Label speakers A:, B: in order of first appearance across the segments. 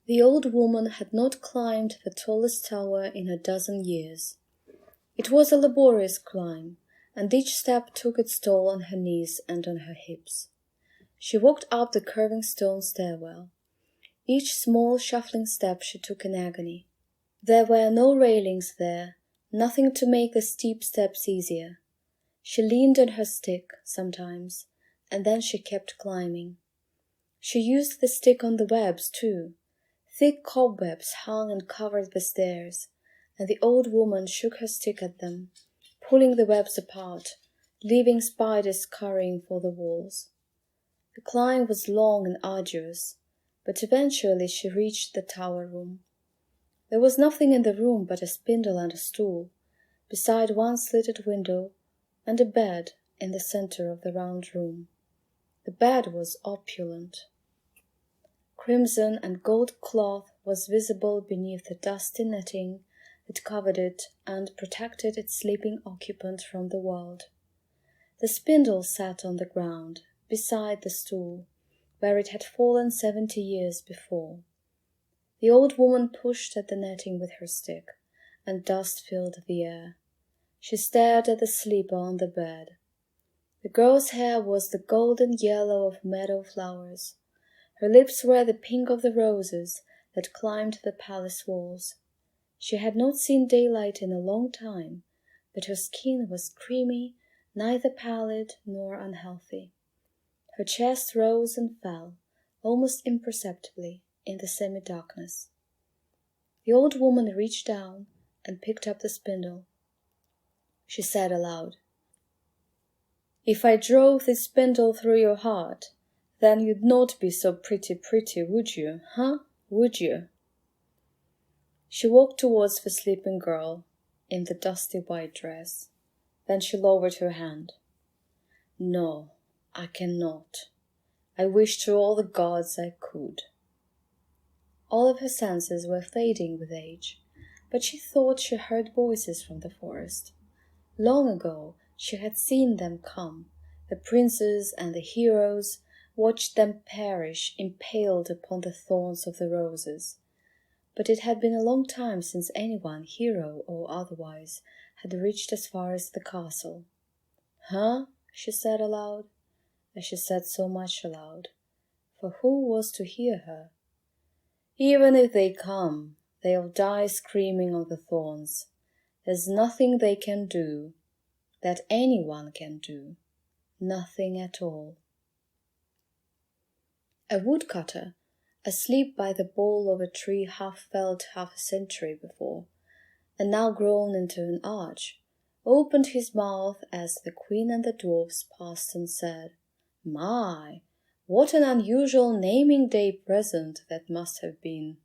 A: The old woman had not climbed the tallest tower in a dozen years. It was a laborious climb, and each step took its toll on her knees and on her hips. She walked up the curving stone stairwell. Each small, shuffling step she took in agony. There were no railings there, nothing to make the steep steps easier. She leaned on her stick sometimes, and then she kept climbing. She used the stick on the webs, too. Thick cobwebs hung and covered the stairs, and the old woman shook her stick at them, pulling the webs apart, leaving spiders scurrying for the walls. The climb was long and arduous, but eventually she reached the tower room. There was nothing in the room but a spindle and a stool, beside one slitted window, and a bed in the center of the round room. The bed was opulent. Crimson and gold cloth was visible beneath the dusty netting that covered it and protected its sleeping occupant from the world. The spindle sat on the ground, beside the stool, where it had fallen 70 years before. The old woman pushed at the netting with her stick, and dust filled the air. She stared at the sleeper on the bed. The girl's hair was the golden yellow of meadow flowers. Her lips were the pink of the roses that climbed the palace walls. She had not seen daylight in a long time, but her skin was creamy, neither pallid nor unhealthy. Her chest rose and fell, almost imperceptibly, in the semi-darkness. The old woman reached down and picked up the spindle. She said aloud, "If I drove this spindle through your heart, then you'd not be so pretty, would you, huh? Would you?" She walked towards the sleeping girl in the dusty white dress. Then she lowered her hand. "No, I cannot. I wish to all the gods I could." All of her senses were fading with age, but she thought she heard voices from the forest. Long ago she had seen them come, the princes and the heroes, watched them perish impaled upon the thorns of the roses. But it had been a long time since anyone, hero or otherwise, had reached as far as the castle. "Huh?" she said aloud, as she said so much aloud, for who was to hear her? "Even if they come, they'll die screaming on the thorns. There's nothing they can do, that anyone can do, nothing at all." A woodcutter, asleep by the bole of a tree half felled half a century before, and now grown into an arch, opened his mouth as the queen and the dwarfs passed and said, "My, what an unusual naming day present that must have been."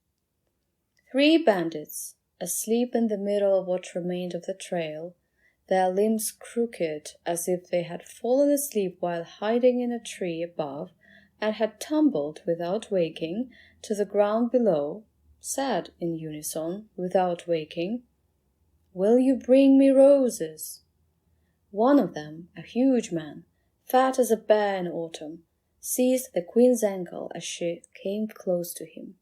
A: 3 bandits, asleep in the middle of what remained of the trail, their limbs crooked as if they had fallen asleep while hiding in a tree above and had tumbled without waking to the ground below, said in unison, without waking, "Will you bring me roses?" One of them, a huge man, fat as a bear in autumn, seized the queen's ankle as she came close to him.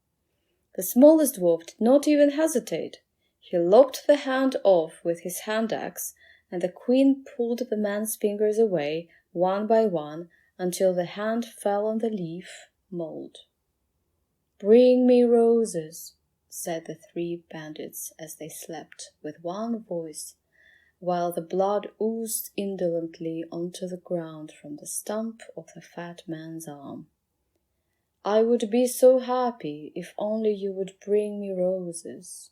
A: The smallest dwarf did not even hesitate. He lopped the hand off with his hand-axe, and the queen pulled the man's fingers away, one by one, until the hand fell on the leaf mold. "Bring me roses," said the 3 bandits as they slept with one voice, while the blood oozed indolently onto the ground from the stump of the fat man's arm. "I would be so happy if only you would bring me roses."